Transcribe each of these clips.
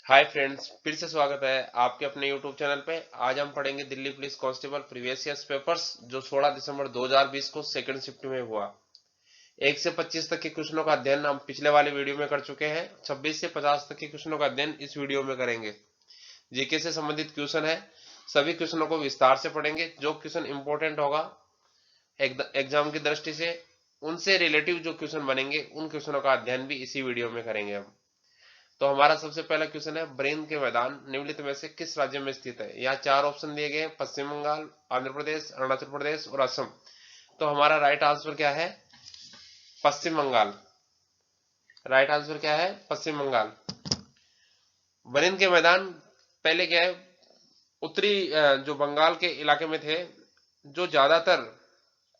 Hi friends, फिर से स्वागत है आपके अपने यूट्यूब चैनल पे। आज हम पढ़ेंगे Delhi police constable previous years papers जो 16 दिसंबर 2020 को सेकंड शिफ्ट में हुआ। 1 से 25 तक के क्वेश्चनों का अध्ययन हम पिछले वाले वीडियो में कर चुके हैं। 26 से 50 तक के क्वेश्चनों का अध्ययन इस वीडियो में करेंगे। जीके से संबंधित क्वेश्चन है, सभी क्वेश्चनों को विस्तार से पढ़ेंगे। जो क्वेश्चन इंपॉर्टेंट होगा एग्जाम की दृष्टि से, उनसे रिलेटिव जो क्वेश्चन बनेंगे उन क्वेश्चनों का अध्ययन भी इसी वीडियो में करेंगे हम। तो हमारा सबसे पहला क्वेश्चन है, ब्रेन के मैदान निम्नलिखित में से किस राज्य में स्थित है। यहाँ 4 ऑप्शन दिए गए हैं, पश्चिम बंगाल, आंध्र प्रदेश, अरुणाचल प्रदेश और असम। तो हमारा राइट आंसर क्या है? पश्चिम बंगाल। राइट आंसर क्या है? पश्चिम बंगाल। ब्रेन के मैदान पहले क्या है, उत्तरी जो बंगाल के इलाके में थे, जो ज्यादातर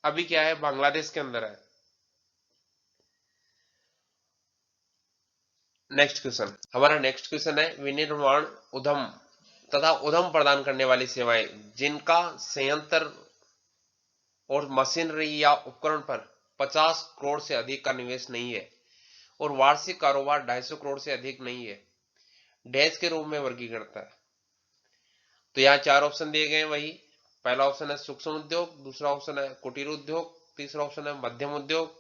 अभी क्या है बांग्लादेश के अंदर है। नेक्स्ट क्वेश्चन, हमारा नेक्स्ट क्वेश्चन है, विनिर्माण उद्यम तथा उद्यम प्रदान करने वाली सेवाएं जिनका संयंत्र और मशीनरी या उपकरण पर 50 करोड़ से अधिक का निवेश नहीं है और वार्षिक कारोबार 250 करोड़ से अधिक नहीं है, डैश के रूप में वर्गीकृत है। तो यहाँ 4 ऑप्शन दिए गए हैं वही। पहला ऑप्शन है सूक्ष्म उद्योग, दूसरा ऑप्शन है कुटीर उद्योग, तीसरा ऑप्शन है मध्यम उद्योग,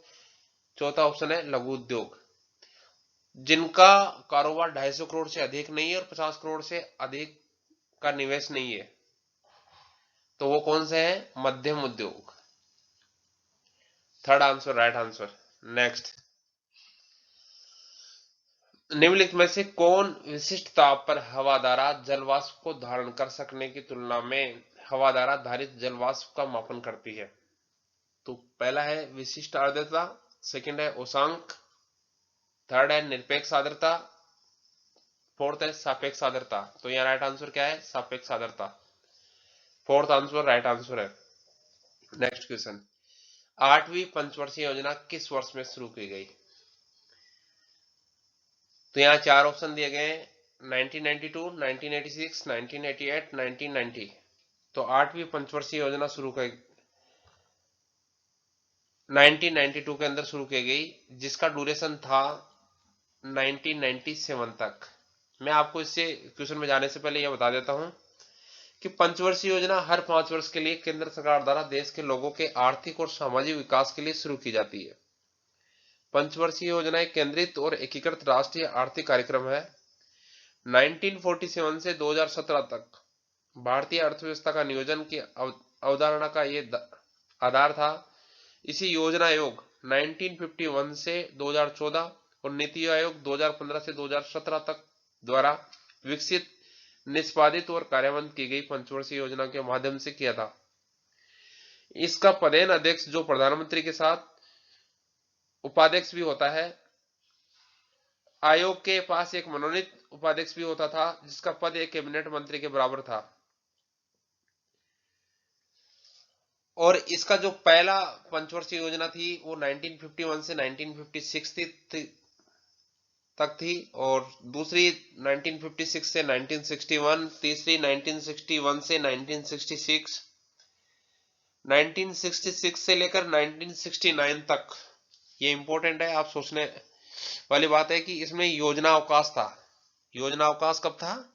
चौथा ऑप्शन है लघु उद्योग। जिनका कारोबार 250 करोड़ से अधिक नहीं है और 50 करोड़ से अधिक का निवेश नहीं है, तो वो कौन से हैं? मध्यम उद्योग। Third answer right answer. Next, निम्नलिखित में से कौन विशिष्ट ताप पर हवादारा जलवाष्प को धारण कर सकने की तुलना में हवादारा धारित जलवाष्प का मापन करती है? तो पहला है विशिष्ट आर्द्रता, सेकंड है उष्मांक, थर्ड है निरपेक्ष आर्द्रता, फोर्थ है सापेक्ष आर्द्रता। तो यहाँ राइट आंसर क्या है? सापेक्ष आर्द्रता। फोर्थ आंसर राइट आंसर है। नेक्स्ट क्वेश्चन, 8वीं पंचवर्षीय योजना किस वर्ष में शुरू की गई? तो यहाँ 4 ऑप्शन दिए गए हैं, 1992, 1986, 1988, 1990। तो 8वीं पंचवर्षीय योजना शुरू कर 1992 के अंदर शुरू की गई, जिसका ड्यूरेशन था 1997 तक। मैं आपको इससे क्वेश्चन में जाने से पहले यह बता देता हूं कि पंचवर्षीय योजना हर 5 वर्ष के लिए केंद्र सरकार द्वारा देश के लोगों के आर्थिक और सामाजिक विकास के लिए शुरू की जाती है। पंचवर्षीय योजना एक केंद्रित और एकीकृत राष्ट्रीय आर्थिक कार्यक्रम है। 1947 से 2017 तक भारतीय अर्थव्यवस्था का नियोजन की अवधारणा का ये आधार था। इसी योजना आयोग 1951 से 2014 और नीति आयोग 2015 से 2017 तक द्वारा विकसित, निष्पादित और कार्यान्वित की गई पंचवर्षीय योजना के माध्यम से किया था। इसका पदेन अध्यक्ष जो प्रधानमंत्री के साथ उपाध्यक्ष भी होता है। आयोग के पास एक मनोनीत उपाध्यक्ष भी होता था, जिसका पद एक कैबिनेट मंत्री के बराबर था। और इसका जो पहला पंचवर्षीय योजना थी वो 1951 से 1956 तक थी, और दूसरी 1956 से 1961, तीसरी 1961 से 1966, 1966 से लेकर 1969 तक। ये इंपॉर्टेंट है, आप सोचने वाली बात है कि इसमें योजना अवकाश था। योजना अवकाश कब था?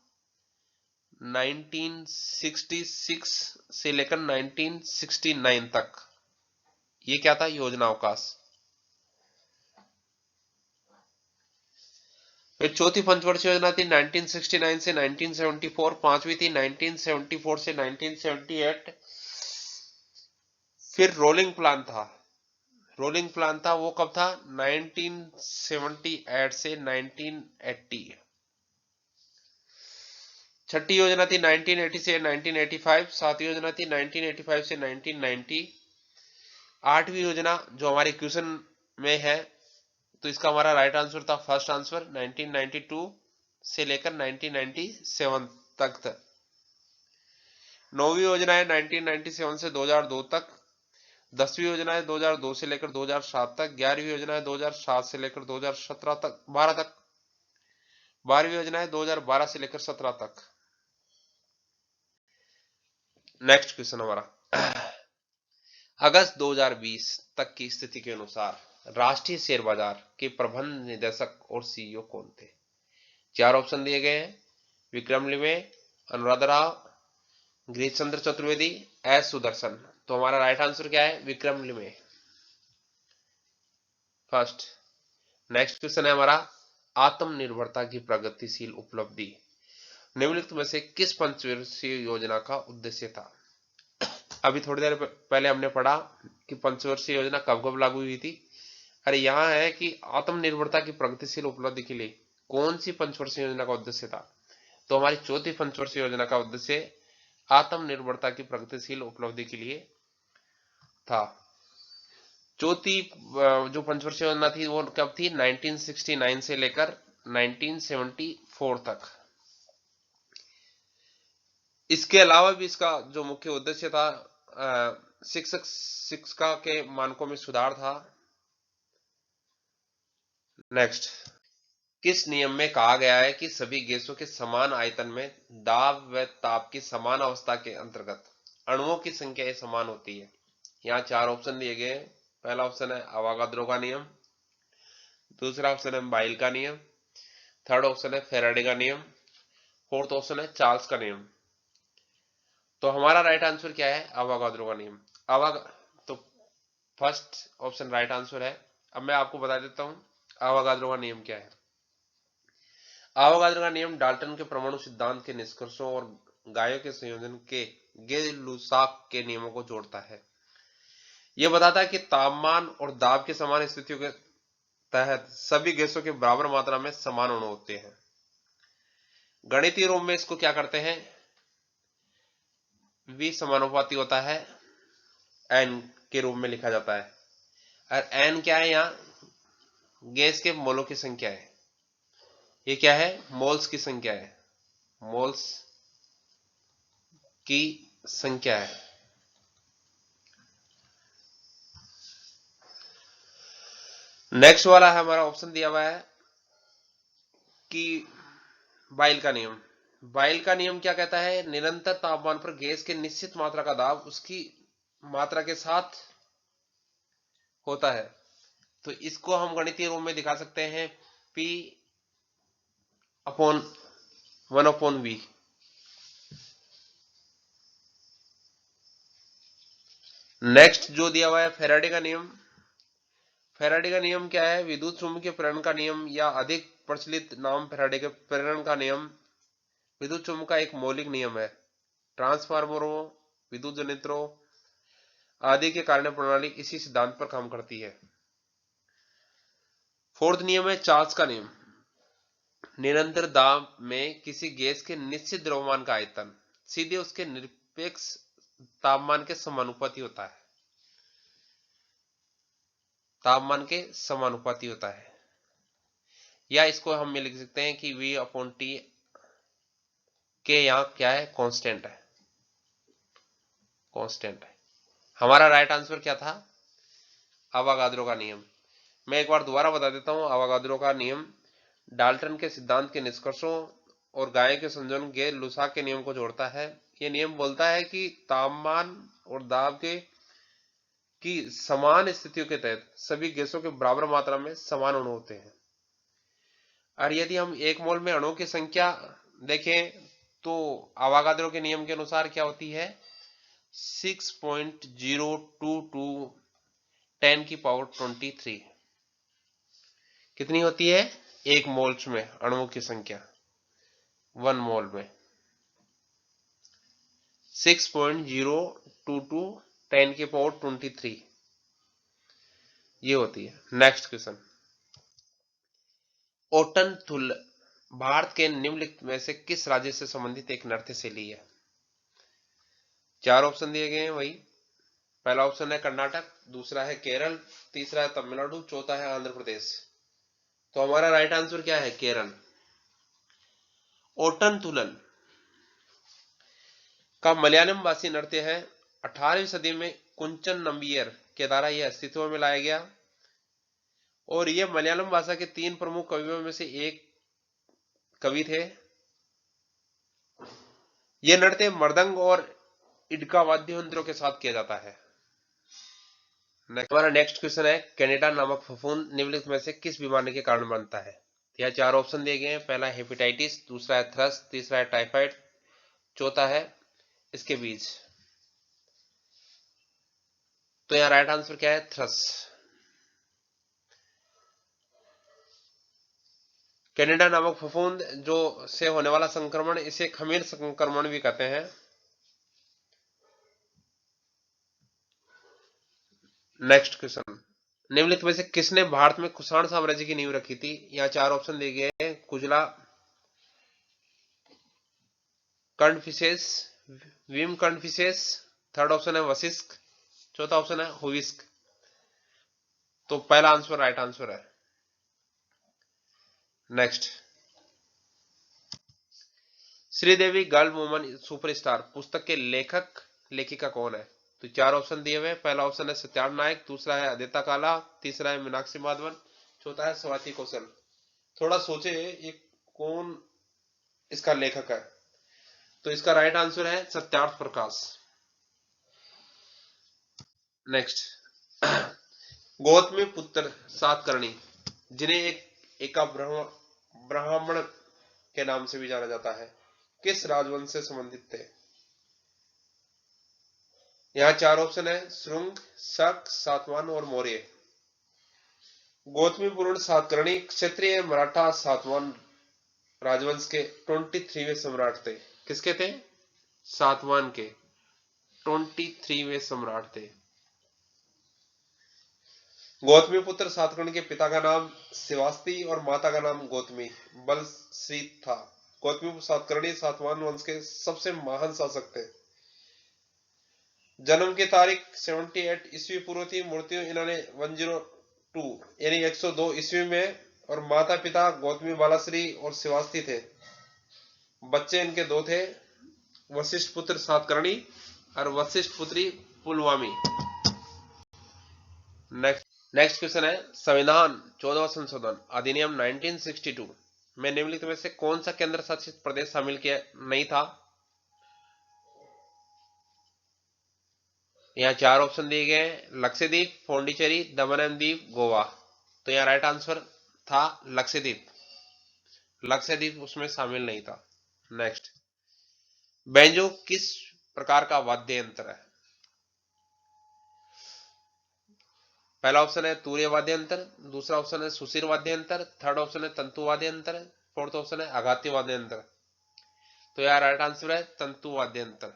1966 से लेकर 1969 तक। ये क्या था? योजना अवकाश। फिर चौथी पंचवर्षीय योजना थी 1969 से 1974, पांचवी थी 1974 से 1978। फिर रोलिंग प्लान था। रोलिंग प्लान था वो कब था? 1978 से 1980। छठी योजना थी 1980 से 1985। सातवीं योजना थी 1985 से 1990। आठवीं योजना जो हमारे क्वेश्चन में है, तो इसका हमारा राइट आंसर था फर्स्ट आंसर 1992 से लेकर 1997 तक था। नौवीं योजना है 1997 से 2002 तक। 10वीं योजना है 2002 से लेकर 2007 तक। 11वीं योजना है 2007 से लेकर 2017 तक 12 तक। 12वीं योजना है 2012 से लेकर 17 तक। नेक्स्ट क्वेश्चन हमारा, अगस्त 2020 तक की स्थिति के अनुसार राष्ट्रीय शेयर बाजार के प्रबंध निदेशक और सीईओ कौन थे? चार ऑप्शन दिए गए हैं, विक्रम लिमे, अनुराधा राव, गिरीश चंद्र चतुर्वेदी, एस सुदर्शन। तो हमारा राइट आंसर क्या है, Vikram Limaye first. Next question है हमारा, आत्मनिर्भरता की प्रगतिशील उपलब्धि निम्नलिखित में से किस पंचवर्षीय योजना का उद्देश्य था। अभी थोड़ी देर पहले हमने पढ़ा कि पंचवर्षीय योजना कब कब लागू हुई थी। अरे यहाँ है कि आत्मनिर्भरता की प्रगतिशील उपलब्धि के लिए कौन सी पंचवर्षीय योजना का उद्देश्य था। तो हमारी चौथी पंचवर्षीय योजना का उद्देश्य आत्मनिर्भरता की प्रगतिशील उपलब्धि के लिए था। चौथी जो पंचवर्षीय योजना थी वो कब थी, 1969 से लेकर 1974 तक। इसके अलावा भी इसका जो मुख्य उद्देश्य था शिक्षा के मानकों में सुधार था। नेक्स्ट, किस नियम में कहा गया है कि सभी गैसों के समान आयतन में दाब व ताप की समान अवस्था के अंतर्गत अणुओं की संख्या समान होती है। यहाँ चार ऑप्शन दिए गए हैं। पहला ऑप्शन है अवागाद्रो का नियम, दूसरा ऑप्शन है बाइल का नियम, थर्ड ऑप्शन है फैराडे का नियम, फोर्थ ऑप्शन है चार्ल्स का नियम। तो हमारा राइट आंसर क्या है, अवागाद्रो का नियम। तो फर्स्ट ऑप्शन राइट आंसर है। अब मैं आपको बता देता हूं अवागाद्रो का नियम क्या है। अवागाद्रो का नियम डाल्टन के परमाणु सिद्धांत के निष्कर्षों और गायों के संयोजन के गे-लुसाक के नियमों को जोड़ता है। यह बताता है कि तापमान और दाब की समान स्थितियों के तहत सभी गैसों के बराबर मात्रा में समान अणु होते हैं। गणितीय रूप में इसको क्या करते हैं, V समानुपाती होता है N के रूप में लिखा जाता है। और N क्या है, यहाँ गैस के मोलों की संख्या है। ये क्या है, मोल्स की संख्या है, मोल्स की संख्या है। नेक्स्ट वाला है हमारा ऑप्शन दिया हुआ है कि बाइल का नियम। बाइल का नियम क्या कहता है, निरंतर तापमान पर गैस के निश्चित मात्रा का दाब उसकी मात्रा के साथ होता है। तो इसको हम गणितीय रूप में दिखा सकते हैं P अपॉन 1/V। नेक्स्ट जो दिया हुआ है फैराडे का नियम। फैराडे का नियम क्या है, विद्युत चुंबकीय प्रेरण का नियम या अधिक प्रचलित नाम फैराडे के प्रेरण का नियम विद्युत चुंबक का एक मौलिक नियम है। ट्रांसफार्मरों, विद्युत जनरेटरों आदि के कार्य प्रणाली इसी सिद्धांत पर काम करती है। फोर्थ नियम है चार्ल्स का नियम। निरंतर दाब में किसी गैस के निश्चित द्रव्यमान का आयतन सीधे उसके निरपेक्ष तापमान के समानुपाती होता है, तापमान के समानुपाती होता है। या इसको हम लिख सकते हैं कि V/T के यहां क्या है, कांस्टेंट है, कांस्टेंट है। हमारा राइट आंसर क्या था, अवागाद्रो का नियम। मैं एक बार दोबारा बता देता हूं, अवागाद्रो का नियम डाल्टन के सिद्धांत के निष्कर्षों और गाय के संयोजन के लुसाक के नियम को जोड़ता है। यह नियम बोलता है कि तापमान और दाब के की समान स्थितियों के तहत सभी गैसों के बराबर मात्रा में समान अणु होते हैं। और यदि हम एक मोल में अणुओं की संख्या देखें तो अवागाद्रो के नियम के अनुसार क्या होती है, 6.022 10⁻23। कितनी होती है, एक मोल्स में अणुओं की संख्या, 1 मोल में 6.022 10⁻23 ये होती है। नेक्स्ट क्वेश्चन, ओटनथुल भारत के निम्नलिखित में से किस राज्य से संबंधित एक नृत्य शैली है। चार ऑप्शन दिए गए हैं वही। पहला ऑप्शन है कर्नाटक, दूसरा है केरल, तीसरा है तमिलनाडु, चौथा है आंध्र प्रदेश। तो हमारा राइट आंसर क्या है, केरल। ओटनथुलन का मलयालम भाषी नृत्य है। 18वीं सदी में कुंचन नंबियर के द्वारा यह अस्तित्व में लाया गया और यह मलयालम भाषा के 3 प्रमुख कवियों में से एक कवि थे। यह नृत्य मृदंग और इडका वाद्य यंत्रों के साथ किया जाता है। हमारा नेक्स्ट क्वेश्चन है, कैनेडा नामक फफूंद निम्नलिखित में से किस बीमारी के कारण बनता है। यह चार ऑप्शन दिए गए हैं। पहला है हेपेटाइटिस, दूसरा है थ्रस, तीसरा है टाइफाइड, चौथा है इसके बीज। तो यहाँ राइट आंसर क्या है? थ्रस। कैनेडा नामक फफूंद जो से होने वाला संक्रमण, इसे खमीर संक्रमण भी कहते हैं। नेक्स्ट क्वेश्चन, निम्नलिखित में से किसने भारत में कुषाण साम्राज्य की नींव रखी थी? यहाँ चार ऑप्शन दिए गए हैं। कुजला, कर्णफिशेस, विम कर्णफिशेस, थर्ड ऑप्शन है वशिष्क, चौथा ऑप्शन है हुविस्क। तो पहला आंसर राइट आंसर है। Next, Sridevi girl woman superstar पुस्तक के लेखक लेखिका कौन है? तो चार ऑप्शन दिए हुए। पहला ऑप्शन है सत्यार्थ नायक, दूसरा है अदिता काला, तीसरा है मीनाक्षी माधवन, चौथा है स्वाति कौशल। थोड़ा सोचे ये कौन इसका लेखक है। तो इसका राइट आंसर है सत्यार्थ प्रकाश। नेक्स्ट, गौतमी पुत्र सातकर्णी जिन्हें एका ब्राह्मण के नाम से भी जाना जाता है, किस राजवंश से संबंधित थे? यहाँ चार ऑप्शन है, श्रुंग, शक, सातवाहन और मौर्य। गौतमीपुत्र सातकर्णी क्षत्रिय मराठा सातवाहन राजवंश के 23वें सम्राट थे। किसके थे? सातवाहन के 23वें सम्राट थे। गौतमीपुत्र सातकर्णी के पिता का नाम शिवास्ति और माता का नाम गौतमी बलश्री था। गौतमीपुत्र सातकर्णी सातवाहन वंश के सबसे महान शासक थे। जन्म की तारीख 78 ईस्वी पूर्व थी। मृत्यु इन्होंने 102 यानी 102 ईस्वी में, और माता पिता गौतमी बालाश्री और शिवास्ती थे। बच्चे इनके दो थे, वशिष्ठ पुत्र सातकर्णी और वशिष्ठ पुत्री पुलवामी। नेक्स्ट क्वेश्चन है, संविधान 14वां संशोधन अधिनियम 1962 में निम्नलिखित में से कौन सा केंद्र शासित प्रदेश शामिल किया नहीं था? यहाँ चार ऑप्शन दिए गए हैं, लक्षद्वीप, पौंडीचेरी, दमन एंड दीव, गोवा। तो यहाँ राइट आंसर था लक्षद्वीप। लक्षद्वीप उसमें शामिल नहीं था। नेक्स्ट, बैंजो किस प्रकार का वाद्य यंत्र है? पहला ऑप्शन है तूर्य वाद्य यंत्र, दूसरा ऑप्शन है सुशिर वाद्य यंत्र, थर्ड ऑप्शन है तंतु वाद्य यंत्र, फोर्थ ऑप्शन है आघाती वाद्य यंत्र। तो यार राइट आंसर है तंतु वाद्य यंत्र।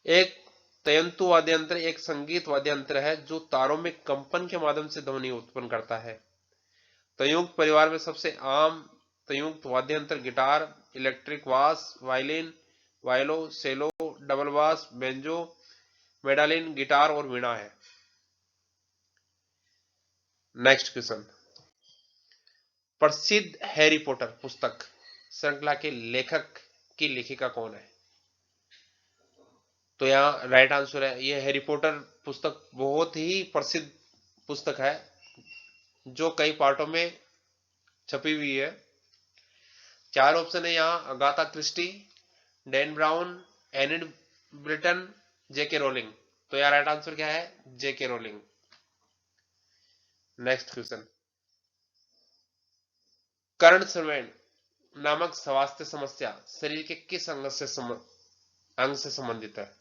एक तयंतु वाद्य यंत्र एक संगीत वाद्य यंत्र है जो तारों में कंपन के माध्यम से ध्वनि उत्पन्न करता है। संयुक्त परिवार में सबसे आम संयुक्त वाद्य यंत्र गिटार, इलेक्ट्रिक बास, वायलिन, वायलो, सेलो, डबल बास, बेंजो, मेडालिन, गिटार और वीणा है। नेक्स्ट क्वेश्चन, प्रसिद्ध हैरी पॉटर पुस्तक श्रृंखला के लेखक की लेखिका कौन है? तो यहाँ राइट आंसर है, यह हैरी पॉटर पुस्तक बहुत ही प्रसिद्ध पुस्तक है जो कई पार्टों में छपी हुई है। चार ऑप्शन है यहाँ, Agatha Christie, Dan Brown, Enid Blyton, J K Rowling. तो यार राइट आंसर क्या है? J K Rowling. नेक्स्ट क्वेश्चन, कर्ण संवेद नामक स्वास्थ्य समस्या शरीर के किस अंग से संबंधित है,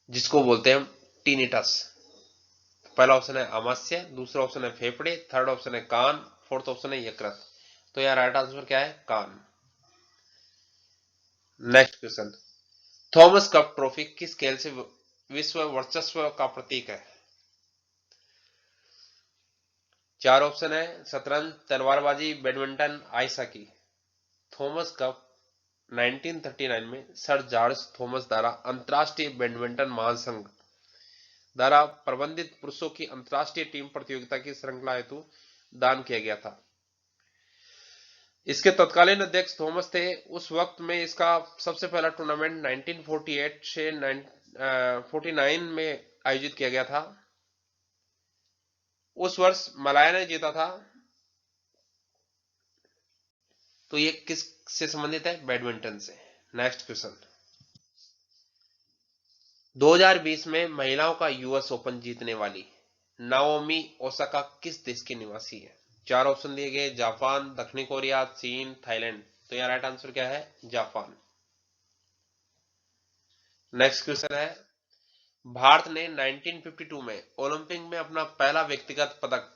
जिसको बोलते हैं टीनिटस? पहला ऑप्शन है आमाशय, दूसरा ऑप्शन है फेफड़े, थर्ड ऑप्शन है कान, फोर्थ ऑप्शन है यकृत। तो यार राइट आंसर क्या है? कान। Next question, Thomas Cup trophy किस खेल से विश्व वर्चस्व का प्रतीक है? चार ऑप्शन है, शतरंज, तलवारबाजी, badminton, ice hockey. Thomas cup 1939 में सर जॉर्ज थॉमस द्वारा अंतरराष्ट्रीय बैडमिंटन महासंघ द्वारा प्रबंधित पुरुषों की अंतरराष्ट्रीय टीम प्रतियोगिता की श्रृंखला हेतु दान किया गया था। इसके तत्कालीन अध्यक्ष थॉमस थे। उस वक्त में इसका सबसे पहला टूर्नामेंट 1948 से 49 में आयोजित किया गया था। उस वर्ष मलाया ने जीता था। तो ये किस से संबंधित है? बैडमिंटन से। नेक्स्ट क्वेश्चन, 2020 में महिलाओं का यूएस ओपन जीतने वाली नाओमी ओसाका किस देश की निवासी है? चार ऑप्शन दिए गए, जापान, दक्षिणी कोरिया, चीन, थाईलैंड। तो यहाँ राइट आंसर क्या है? जापान। नेक्स्ट क्वेश्चन है, भारत ने 1952 में ओलंपिक में अपना पहला व्यक्तिगत पदक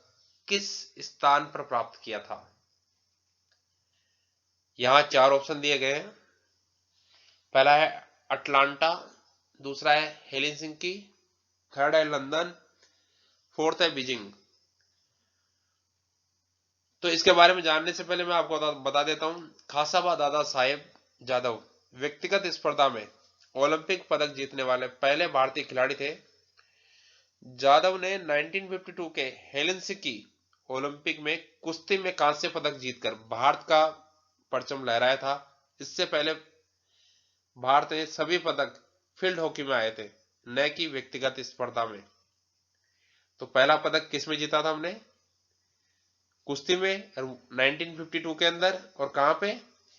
किस स्थान पर प्राप्त किया था? यहां चार ऑप्शन दिए गए हैं। पहला है अटलांटा, दूसरा है हेलसिंकी, थर्ड है लंदन, फोर्थ है बीजिंग। तो इसके बारे में जानने से पहले मैं आपको बता देता हूं, खासाबा दादा साहेब जादव व्यक्तिगत स्पर्धा में ओलंपिक पदक जीतने वाले पहले भारतीय खिलाड़ी थे। जादव ने 1952 के हेलसिंकी ओलंपिक में कुश्ती में कांस्य पदक जीतकर भारत का परचम लहराया था। इससे पहले भारत में सभी पदक फील्ड हॉकी में आए थे, न कि व्यक्तिगत स्पर्धा में। तो पहला पदक किस में जीता था हमने? कुश्ती में 1952 के अंदर, और कहां पे?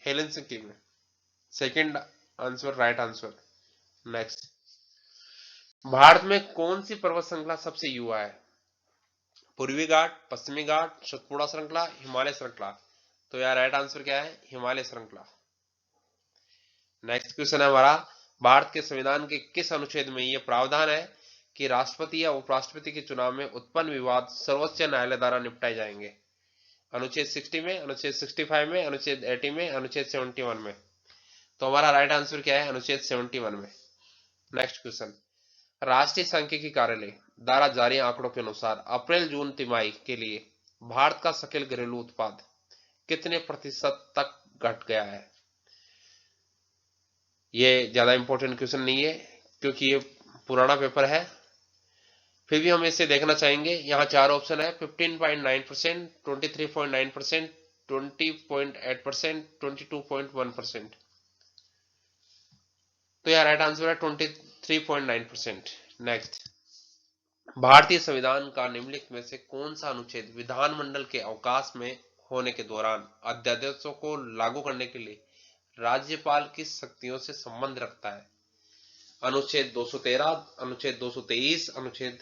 हेलसिंकी में। Second answer right answer. Next, Bharat में कौन सी पर्वत श्रृंखला सबसे युवा है? पूर्वी घाट, पश्चिमी घाट, सतपुड़ा श्रृंखला, हिमालय श्रृंखला। तो यार राइट आंसर क्या है? हिमालय श्रृंखला। नेक्स्ट क्वेश्चन है हमारा, भारत के संविधान के किस अनुच्छेद में यह प्रावधान है कि राष्ट्रपति या उपराष्ट्रपति के चुनाव में उत्पन्न विवाद सर्वोच्च न्यायालय द्वारा निपटाए जाएंगे? अनुच्छेद 60 में, अनुच्छेद 65 में, अनुच्छेद 80 में, अनुच्छेद 71 में। तो हमारा राइट आंसर क्या है? अनुच्छेद 71 में। नेक्स्ट क्वेश्चन, राष्ट्रीय सांख्यिकी कार्यालय द्वारा जारी आंकड़ों के अनुसार अप्रैल जून तिमाही के लिए भारत का सकल घरेलू उत्पाद कितने प्रतिशत तक घट गया है? ये ज्यादा इंपॉर्टेंट क्वेश्चन नहीं है क्योंकि ये पुराना पेपर है, फिर भी हम इसे देखना चाहेंगे। यहाँ चार ऑप्शन है, 15.9%, 23.9%, 20.8%, 22.1%। तो यह राइट आंसर है 23.9%। नेक्स्ट, भारतीय संविधान का निम्नलिखित में से कौन सा अनुच्छेद विधानमंडल के अवकाश में होने के दौरान अध्यादेशों को लागू करने के लिए राज्यपाल की शक्तियों से संबंध रखता है? अनुच्छेद 213, अनुच्छेद 223, अनुच्छेद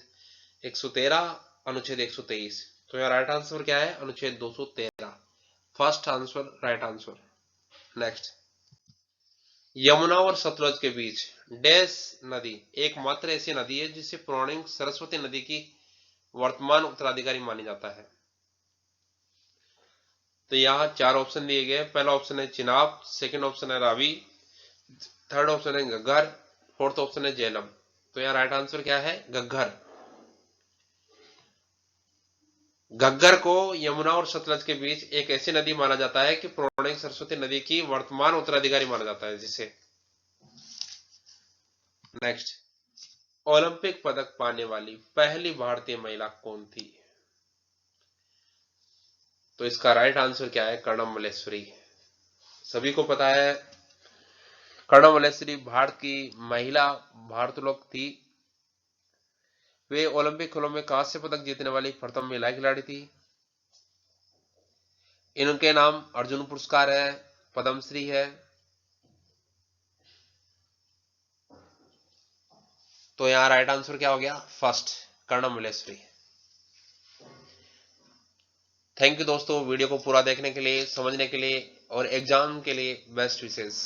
113, अनुच्छेद 123। तो यह राइट आंसर क्या है? अनुच्छेद 213। First answer right answer. Next, Yamuna और सतलज के बीच डैश नदी एकमात्र ऐसी नदी है जिसे पौराणिक सरस्वती नदी की वर्तमान उत्तराधिकारी मानी जाता है। तो यहाँ चार ऑप्शन दिए गए। पहला ऑप्शन है चिनाब, सेकंड ऑप्शन है रावी, थर्ड ऑप्शन है घग्गर, फोर्थ ऑप्शन है झेलम। तो यहाँ राइट आंसर क्या है? घग्गर। घग्गर को यमुना और सतलज के बीच एक ऐसी नदी माना जाता है कि पौराणिक सरस्वती नदी की वर्तमान उत्तराधिकारी माना जाता है जिसे। नेक्स्ट, ओलंपिक पदक पाने वाली पहली भारतीय महिला कौन थी? तो इसका राइट आंसर क्या है? कर्णम मल्लेश्वरी। सभी को पता है कर्णम मल्लेश्वरी भारत की महिला भारोत्तोलक थी। वे ओलंपिक खेलों में कांस्य पदक जीतने वाली प्रथम महिला खिलाड़ी थी। इनके नाम अर्जुन पुरस्कार है, पद्मश्री है। तो यहां राइट आंसर क्या हो गया? First, Karnam Malleswari. Thank you दोस्तों, वीडियो को पूरा देखने के लिए, समझने के लिए और एग्जाम के लिए बेस्ट विशेष।